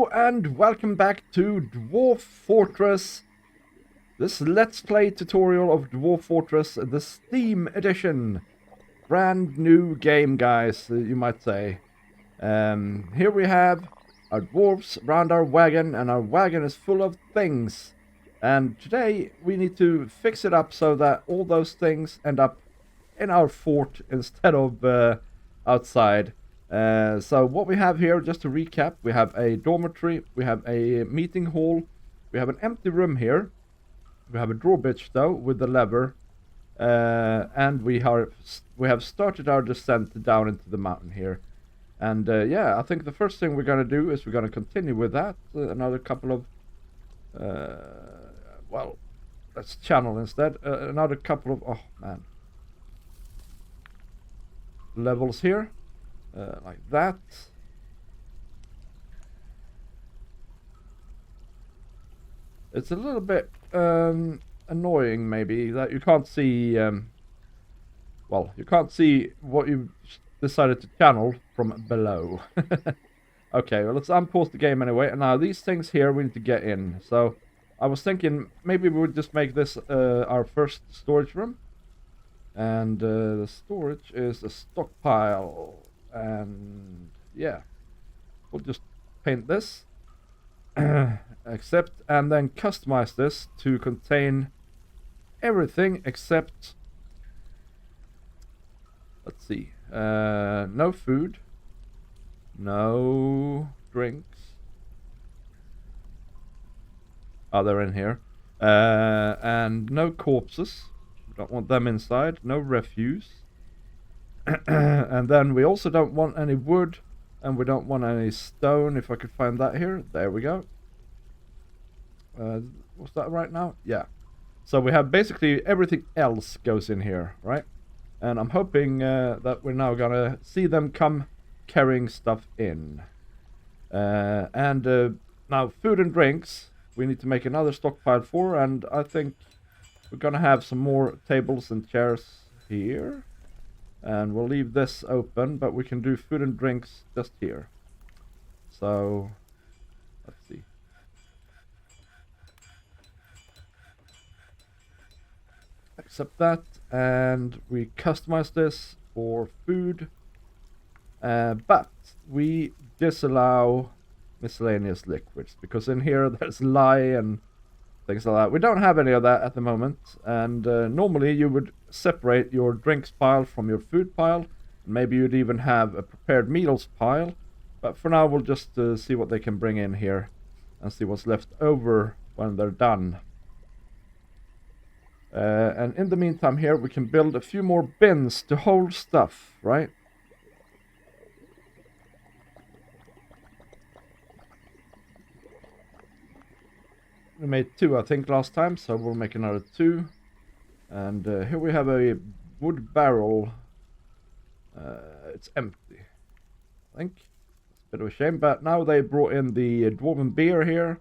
Hello and welcome back to Dwarf Fortress. This Let's Play tutorial of Dwarf Fortress, the Steam edition. Brand new game, guys, you might say. Here we have our dwarves around our wagon, and our wagon is full of things. And today we need to fix it up so that all those things end up in our fort instead of outside. So what we have here, just to recap, we have a dormitory, we have a meeting hall, we have an empty room here, we have a drawbridge though with the lever, and we have started our descent down into the mountain here. And yeah, I think the first thing we're going to do is we're going to continue with that. Another couple of, well, let's channel instead. Another couple of, oh man, levels here. Like that. It's a little bit annoying maybe that you can't see, well, you can't see what you decided to channel from below. Okay, well, let's unpause the game anyway. And now these things here we need to get in. So I was thinking maybe we would just make this our first storage room. And the storage is a stockpile. And yeah, we'll just paint this, accept, and then customize this to contain everything except, let's see, no food, no drinks. Oh, they're in here. And no corpses. We don't want them inside. No refuse. And then we also don't want any wood, and we don't want any stone. If I could find that here. There we go. Was that right now? Yeah. So we have basically everything else goes in here, right? And I'm hoping that we're now gonna see them come carrying stuff in. And now food and drinks we need to make another stockpile for, and I think we're gonna have some more tables and chairs here. And we'll leave this open, but we can do food and drinks just here. So, let's see. Accept that, and we customize this for food. But we disallow miscellaneous liquids, because in here there's lye and things like that. We don't have any of that at the moment, and normally you would separate your drinks pile from your food pile. Maybe you'd even have a prepared meals pile, but for now we'll just see what they can bring in here and see what's left over when they're done. And in the meantime here we can build a few more bins to hold stuff, right? We made 2, I think, last time, so we'll make another 2. And here we have a wood barrel. It's empty, I think. It's a bit of a shame, but now they brought in the dwarven beer here.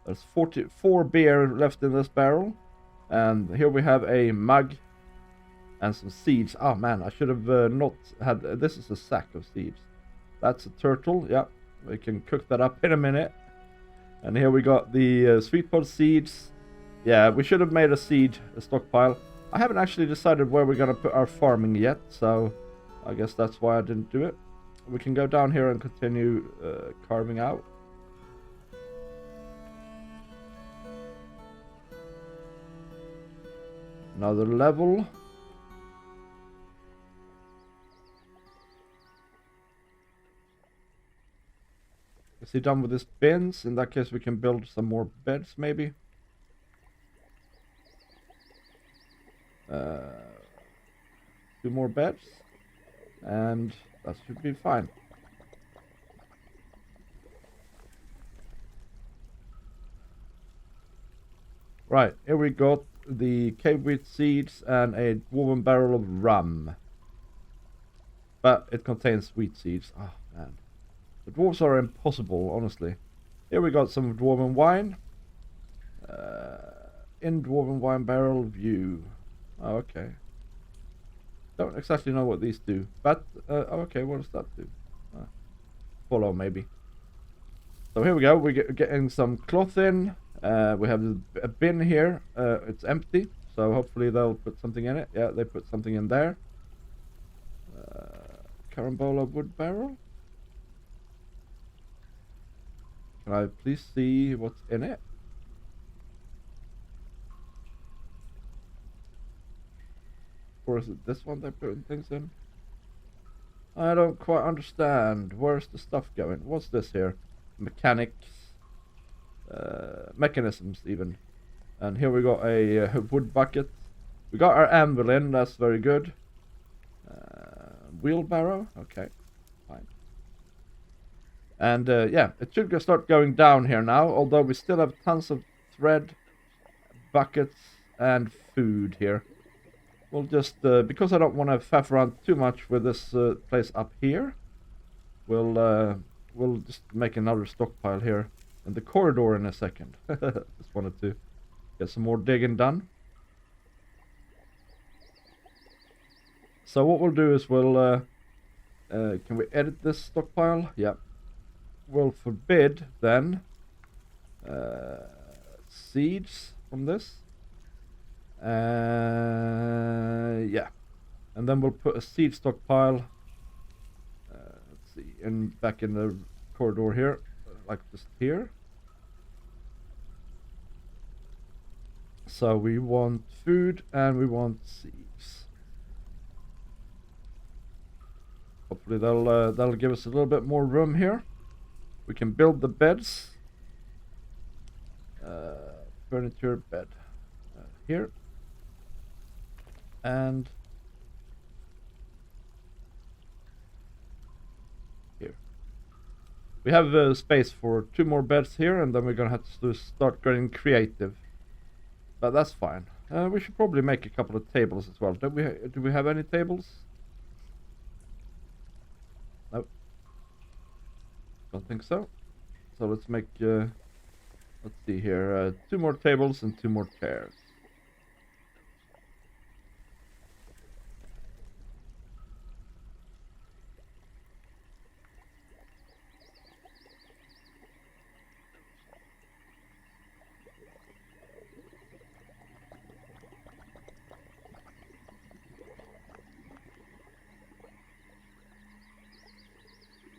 There's 44 beer left in this barrel. And here we have a mug and some seeds. Oh man, I should have not had... This is a sack of seeds. That's a turtle, yeah. We can cook that up in a minute. And here we got the sweet pod seeds. Yeah, we should have made a stockpile. I haven't actually decided where we're going to put our farming yet, so I guess that's why I didn't do it. We can go down here and continue carving out. Another level. Is he done with his bins? In that case we can build some more beds maybe. 2 more beds, and that should be fine. Right, here we got the cave wheat seeds and a dwarven barrel of rum. But it contains wheat seeds. Oh man. The dwarves are impossible, honestly. Here we got some dwarven wine. In dwarven wine barrel view. Oh, okay. Don't exactly know what these do, but okay, what does that do? Follow maybe. So here we go. We're getting some cloth in. We have a bin here. It's empty, so hopefully they'll put something in it. Yeah, they put something in there. Carambola wood barrel. Can I please see what's in it? Or is it this one they're putting things in? I don't quite understand. Where's the stuff going? What's this here? Mechanics. Mechanisms even. And here we got a wood bucket. We got our anvil in, that's very good. Wheelbarrow, okay, fine. And yeah, it should start going down here now, although we still have tons of thread, buckets, and food here. We'll just, because I don't want to faff around too much with this place up here, we'll just make another stockpile here in the corridor in a second. Just wanted to get some more digging done. So what we'll do is we'll, can we edit this stockpile? Yeah. We'll forbid then seeds from this. Yeah. And then we'll put a seed stockpile, let's see, back in the corridor here, like just here. So we want food and we want seeds. Hopefully that'll give us a little bit more room here. We can build the beds. Furniture bed here. And here. We have space for 2 more beds here, and then we're gonna have to start getting creative. But that's fine. We should probably make a couple of tables as well. Do we have any tables? Nope. Don't think so. So let's make, let's see here, 2 more tables and 2 more chairs.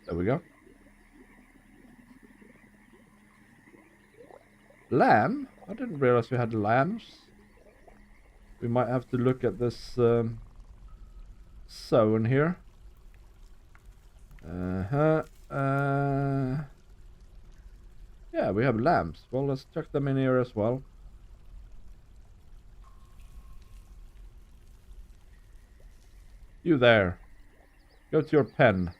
There we go. Lamb? I didn't realize we had lambs. We might have to look at this zone here. Yeah, we have lambs. Well, let's chuck them in here as well. You there. Go to your pen.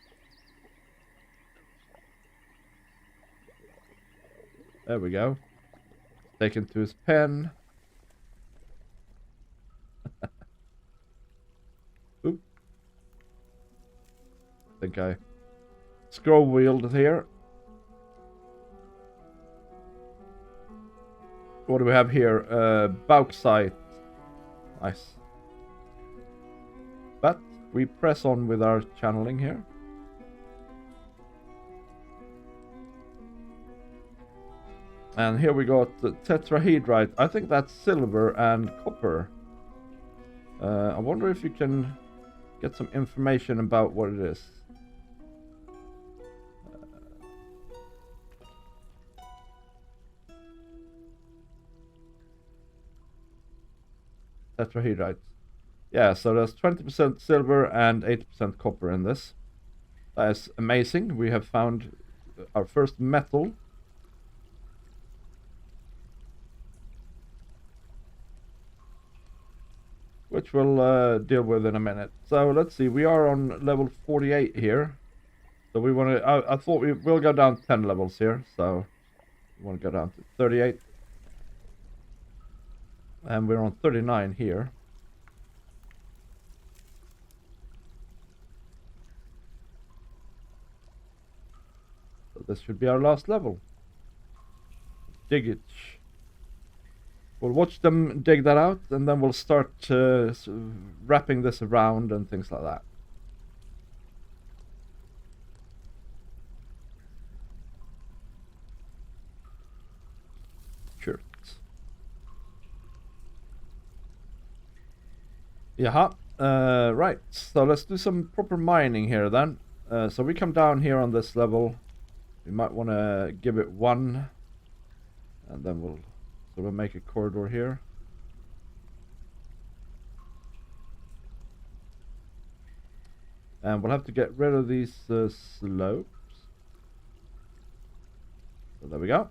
There we go. Taken to his pen. Oop. I think I scroll wheeled here. What do we have here? Bauxite. Nice. But we press on with our channeling here. And here we got the tetrahedrite. I think that's silver and copper. I wonder if you can get some information about what it is. Tetrahedrite. Yeah, so there's 20% silver and 80% copper in this. That is amazing. We have found our first metal. Which we'll deal with in a minute. So let's see, we are on level 48 here. So we want to, I thought we'll go down 10 levels here. So we want to go down to 38. And we're on 39 here. So this should be our last level. Dig it. We'll watch them dig that out, and then we'll start wrapping this around and things like that. Yeah. Right. So let's do some proper mining here then. So we come down here on this level. We might want to give it 1. And then we'll sort of make a corridor here. And we'll have to get rid of these slopes. So there we go.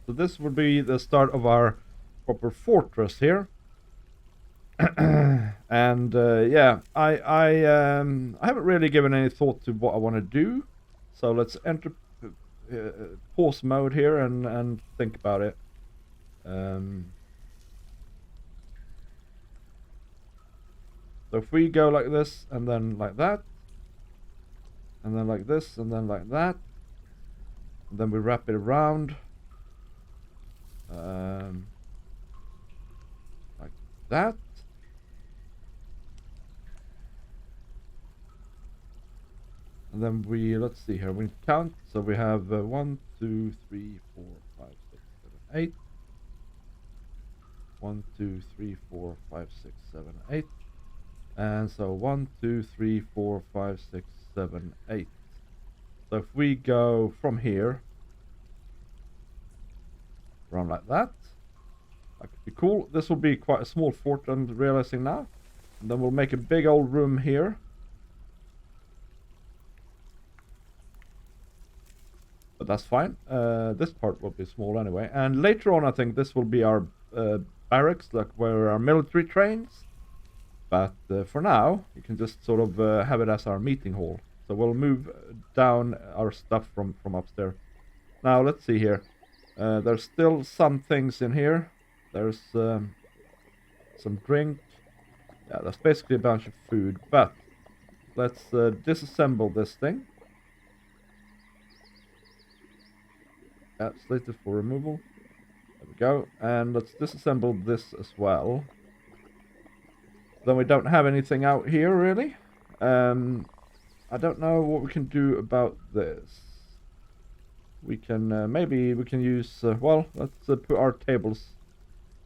So this would be the start of our proper fortress here. And yeah, I haven't really given any thought to what I want to do. So let's enter pause mode here and think about it. So if we go like this and then like that, and then like this and then like that, and then we wrap it around like that. And then let's see here, we count. So we have 1, 2, 3, 4, 5, 6, 7, 8. 1, 2, 3, 4, 5, 6, 7, 8. And so 1, 2, 3, 4, 5, 6, 7, 8. So if we go from here around like that, that could be cool. This will be quite a small fort, I'm realizing now. And then we'll make a big old room here. But that's fine. This part will be small anyway. And later on, I think this will be our barracks, like where our military trains. But for now, you can just sort of have it as our meeting hall. So we'll move down our stuff from upstairs. Now, let's see here. There's still some things in here. There's some drink. Yeah, that's basically a bunch of food. But let's disassemble this thing. Slated for removal. There we go. And let's disassemble this as well. Then we don't have anything out here, really. I don't know what we can do about this. We can, maybe we can use, well, let's put our tables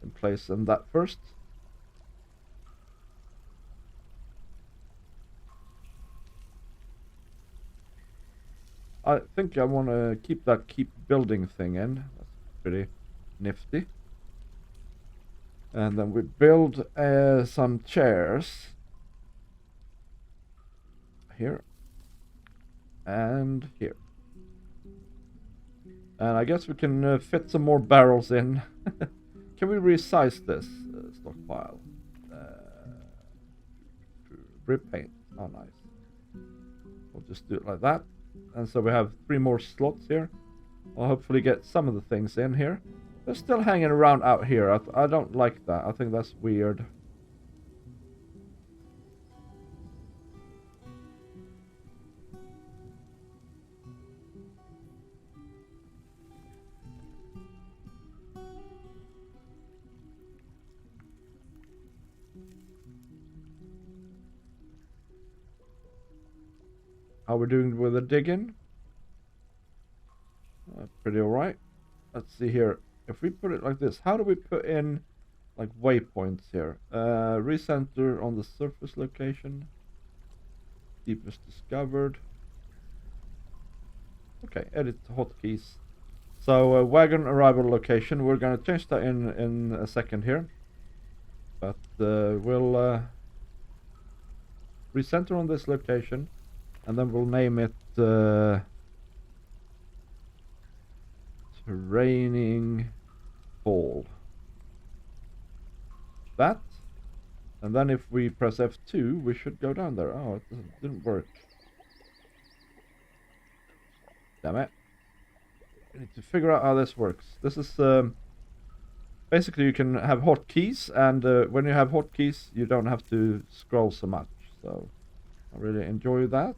in place and that first. I think I want to keep that keep building thing in. That's pretty nifty. And then we build some chairs. Here. And here. And I guess we can fit some more barrels in. Can we resize this stockpile? Repaint. Oh, nice. We'll just do it like that. And so we have 3 more slots here. I'll hopefully get some of the things in here. They're still hanging around out here. I don't like that. I think that's weird. How we're doing with the digging? Pretty alright. Let's see here. If we put it like this, how do we put in like waypoints here? Recenter on the surface location. Deepest discovered. Okay, edit hotkeys. So wagon arrival location. We're gonna change that in a second here. But we'll recenter on this location. And then we'll name it Training Hall. That. And then if we press F2, we should go down there. Oh, it didn't work. Damn it. I need to figure out how this works. This is basically you can have hotkeys, and when you have hotkeys, you don't have to scroll so much. So I really enjoy that.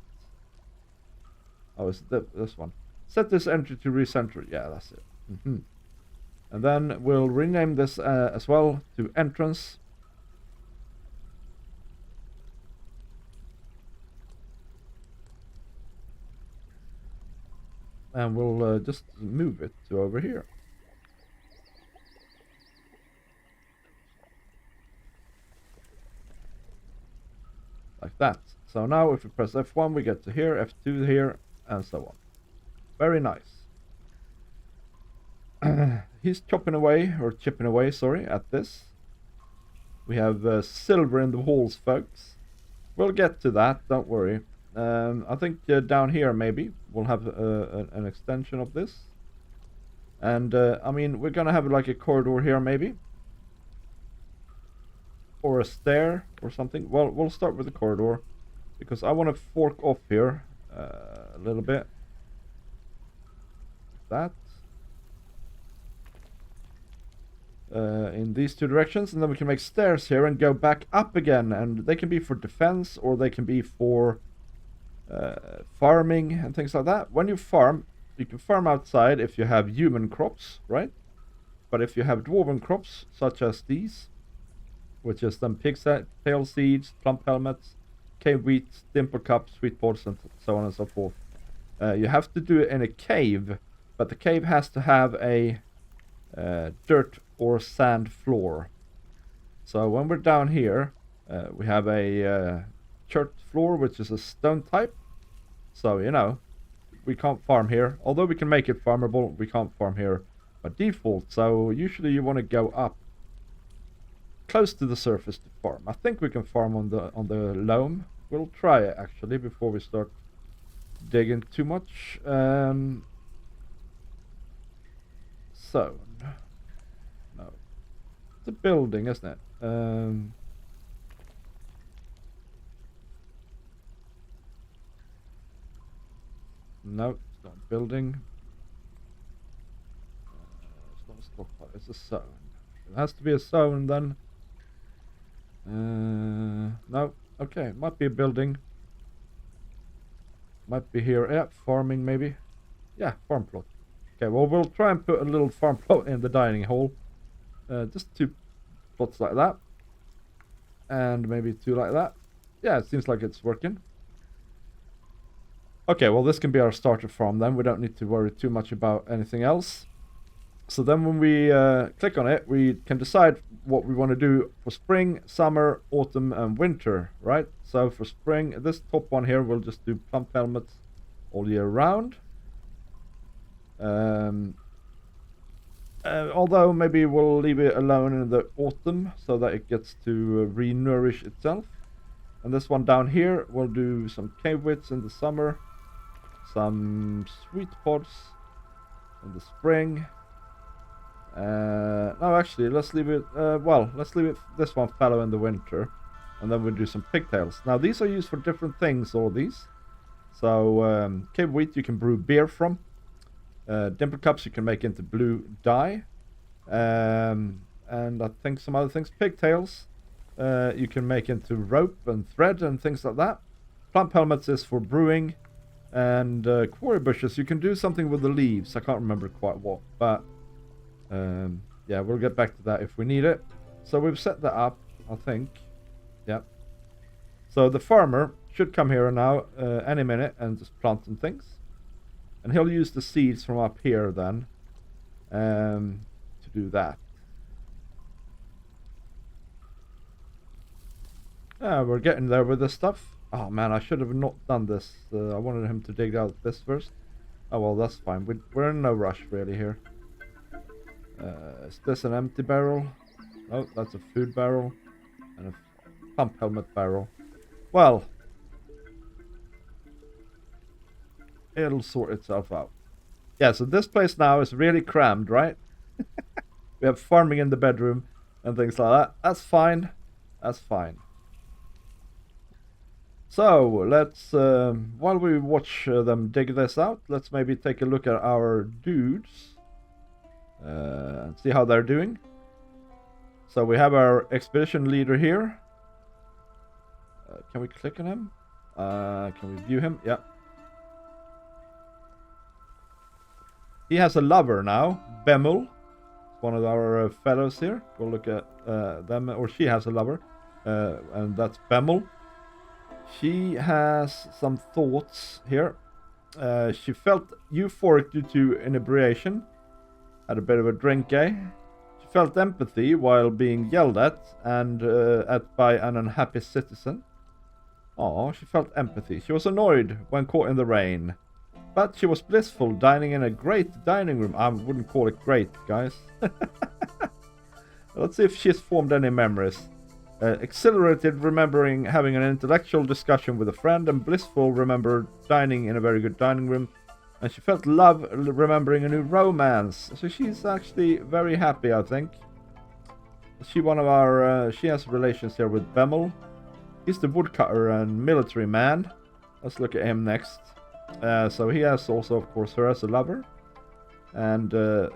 Oh, is it this one? Set this entry to recenter. Yeah, that's it. And then we'll rename this as well to entrance. And we'll just move it to over here. that. So now if we press F1, we get to here, F2 here, and so on. Very nice. He's chopping away, or chipping away, sorry, at this. We have silver in the walls, folks. We'll get to that, don't worry. I think down here maybe we'll have an extension of this. And I mean, we're gonna have like a corridor here maybe. Or a stair or something. Well, we'll start with the corridor. Because I want to fork off here a little bit. Like that. In these two directions. And then we can make stairs here and go back up again. And they can be for defense or they can be for farming and things like that. When you farm, you can farm outside if you have human crops, right? But if you have dwarven crops, such as these, which is then pigtail seeds, plump helmets, cave wheat, dimple cups, sweet pods, and so on and so forth. You have to do it in a cave, but the cave has to have a dirt or sand floor. So when we're down here, we have a chert floor, which is a stone type. So, you know, we can't farm here. Although we can make it farmable, we can't farm here by default. So usually you want to go up close to the surface to farm. I think we can farm on the loam. We'll try it actually before we start digging too much. Sown. No. It's a building, isn't it? No, it's not a building. It's not a stockpile, it's a sown. It has to be a sown then. No, okay, might be a building. Might be here. Yeah, farming maybe. Yeah, farm plot. Okay, well, we'll try and put a little farm plot in the dining hall. Just 2 plots like that. And maybe 2 like that. Yeah, it seems like it's working. Okay, well, this can be our starter farm then. We don't need to worry too much about anything else. So then when we click on it, we can decide what we want to do for spring, summer, autumn, and winter, right? So for spring, this top one here, we'll just do plump helmets all year round. Although maybe we'll leave it alone in the autumn so that it gets to re-nourish itself. And this one down here, we'll do some cave wits in the summer, some sweet pods in the spring. No, actually, let's leave it, let's leave it this one fallow in the winter. And then we'll do some pigtails. Now, these are used for different things, all these. So, cave wheat you can brew beer from. Dimple cups you can make into blue dye. And I think some other things. Pigtails you can make into rope and thread and things like that. Plump helmets is for brewing. And quarry bushes, you can do something with the leaves. I can't remember quite what, but yeah, we'll get back to that if we need it. So we've set that up, I think. Yep. So the farmer should come here now any minute and just plant some things. And he'll use the seeds from up here then to do that. Yeah, we're getting there with this stuff. Oh man, I should have not done this. I wanted him to dig out this first. Oh well, that's fine. We're in no rush really here. Is this an empty barrel? Oh, that's a food barrel. And a pump helmet barrel. Well, it'll sort itself out. Yeah, so this place now is really crammed, right? We have farming in the bedroom and things like that. That's fine. That's fine. So, let's, while we watch them dig this out, let's maybe take a look at our dudes. And see how they're doing. So we have our expedition leader here. Can we click on him? Can we view him? Yeah. He has a lover now, Bemul. One of our fellows here. We'll look at them, or she has a lover. And that's Bemul. She has some thoughts here. She felt euphoric due to inebriation. Had a bit of a drink, eh? She felt empathy while being yelled at and by an unhappy citizen. Oh, she felt empathy. She was annoyed when caught in the rain. But she was blissful, dining in a great dining room. I wouldn't call it great, guys. Let's see if she's formed any memories. Exhilarated, remembering having an intellectual discussion with a friend, and blissful, remembered dining in a very good dining room. And she felt love, remembering a new romance. So she's actually very happy, I think. She one of our. She has relations here with Bemmel. He's the woodcutter and military man. Let's look at him next. So he has also, of course, her as a lover. And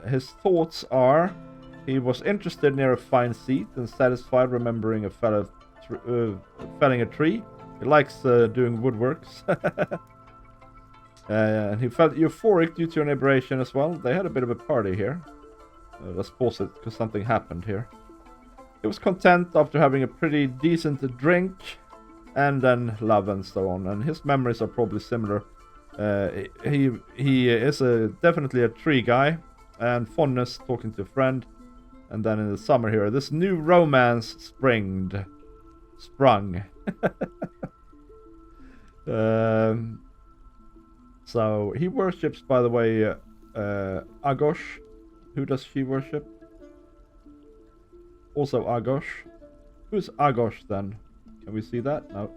his thoughts are... He was interested near a fine seat and satisfied remembering a fellow felling a tree. He likes doing woodworks. And he felt euphoric due to an aberration as well. They had a bit of a party here. Let's pause it because something happened here. He was content after having a pretty decent drink and then love and so on. And his memories are probably similar. He is definitely a tree guy and fondness talking to a friend. And then in the summer here, this new romance sprung. So he worships, by the way, Agosh. Who does she worship? Also Agosh. Who's Agosh then? Can we see that? No.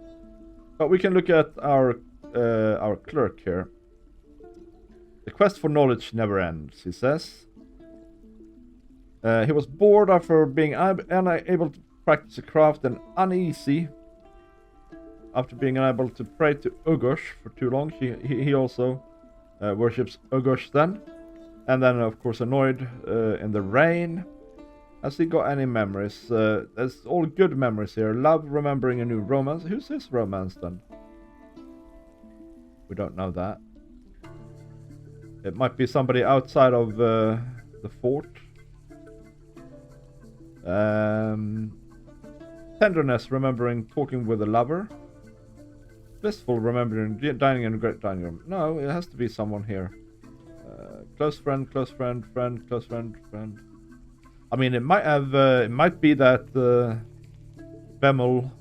But we can look at our clerk here. The quest for knowledge never ends, he says. He was bored after being unable to practice a craft and uneasy after being unable to pray to Ugosh for too long. He also worships Ugosh then. And then, of course, annoyed in the rain. Has he got any memories? There's all good memories here. Love, remembering a new romance. Who's his romance then? We don't know that. It might be somebody outside of the fort. Tenderness, remembering talking with a lover. Blissful, remembering dining in a great dining room. No, it has to be someone here. Close friend, close friend, friend, close friend, friend. I mean, it might be that Bemmel,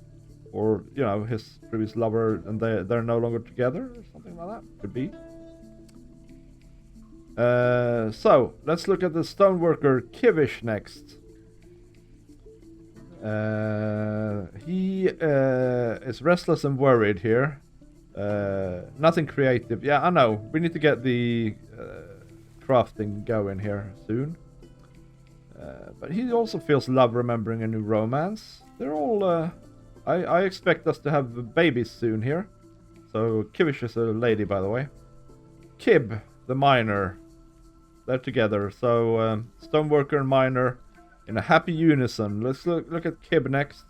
or you know, his previous lover, and they're no longer together, or something like that. Could be. So let's look at the stoneworker Kivish next. He is restless and worried here. Nothing creative. Yeah, I know. We need to get the crafting going here soon. But he also feels love, remembering a new romance. They're all... I expect us to have babies soon here. So Kivish is a lady, by the way. Kib, the miner. They're together. So stoneworker and miner in a happy unison. Let's look at Kib next.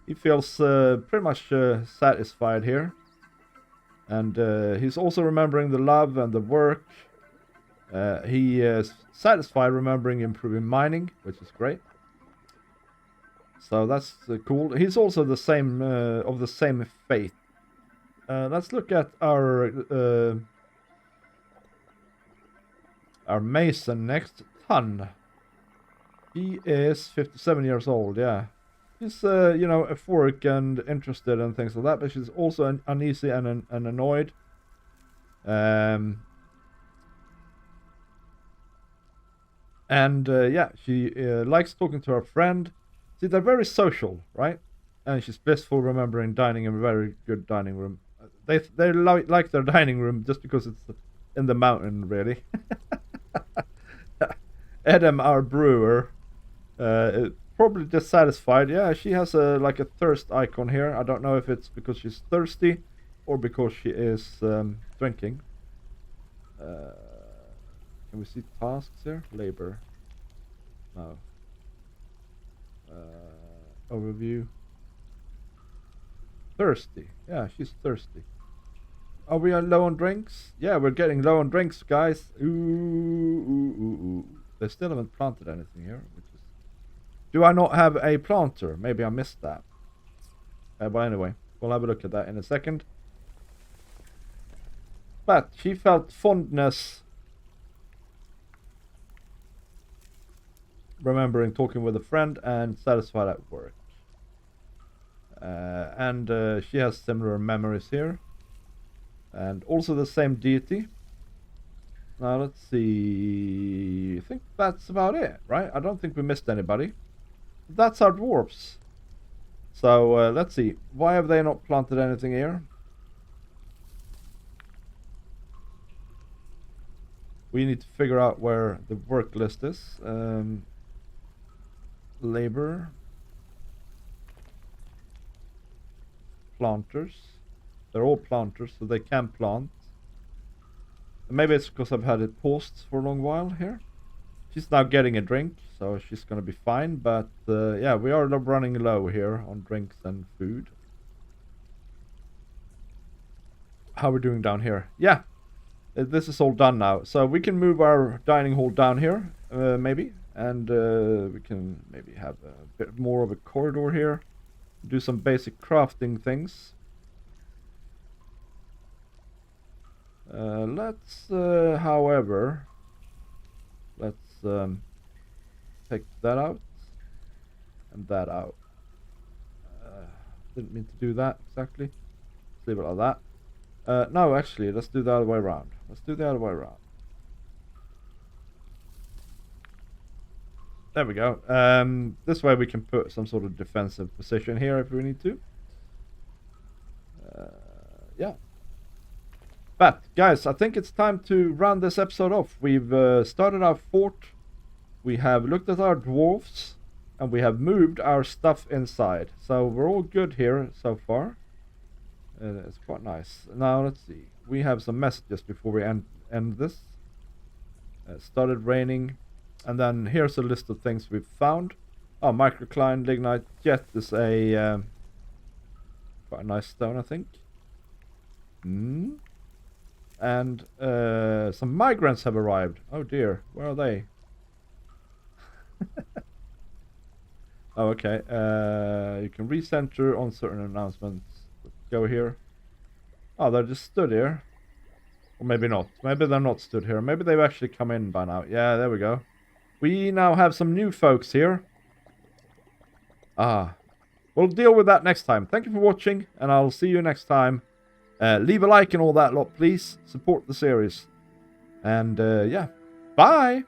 He feels pretty much satisfied here. And he's also remembering the love and the work. He is satisfied remembering improving mining, which is great. So that's cool. He's also the same of the same faith. Let's look at our mason next. Tan. He is 57 years old. Yeah, he's you know, euphoric and interested and things like that, but she's also uneasy and annoyed. Yeah, she likes talking to her friend. See, they're very social, right? And she's blissful, remembering dining in a very good dining room. They like their dining room just because it's in the mountain, really. Edem, our brewer, probably dissatisfied. Yeah, she has like a thirst icon here. I don't know if it's because she's thirsty or because she is drinking. Can we see tasks here? Labor. No. Overview. Thirsty. Yeah, she's thirsty. Are we low on drinks? Yeah, we're getting low on drinks, guys. Ooh. They still haven't planted anything here, which is... Do I not have a planter? Maybe I missed that. But anyway, we'll have a look at that in a second. But she felt fondness remembering talking with a friend and satisfied at work. And she has similar memories here. And also the same deity. Now let's see. I think that's about it, right? I don't think we missed anybody. That's our dwarves. So let's see. Why have they not planted anything here? We need to figure out where the work list is. Labor. Planters. They're all planters, so they can plant. Maybe it's because I've had it paused for a long while here. She's now getting a drink, so she's gonna be fine. But yeah, we are running low here on drinks and food. How are we doing down here? Yeah, this is all done now. So we can move our dining hall down here, maybe. And we can maybe have a bit more of a corridor here. Do some basic crafting things. Let's, however, let's take that out and that out. Didn't mean to do that exactly. Let's leave it like that. No, actually, let's do the other way around. Let's do the other way around. There we go. This way we can put some sort of defensive position here if we need to. Yeah. But, guys, I think it's time to round this episode off. We've started our fort. We have looked at our dwarves. And we have moved our stuff inside. So we're all good here so far. It's quite nice. Now, let's see. We have some messages before we end this. Started raining. And then here's a list of things we've found. Oh, microcline, lignite, jet is a quite a nice stone, I think. And some migrants have arrived. Oh dear, where are they? Oh, okay. You can recenter on certain announcements. Let's go here. Oh, they're just stood here. Or maybe not. Maybe they're not stood here. Maybe they've actually come in by now. Yeah, there we go. We now have some new folks here. We'll deal with that next time. Thank you for watching, and I'll see you next time. Leave a like and all that lot, please. Support the series. And, yeah. Bye!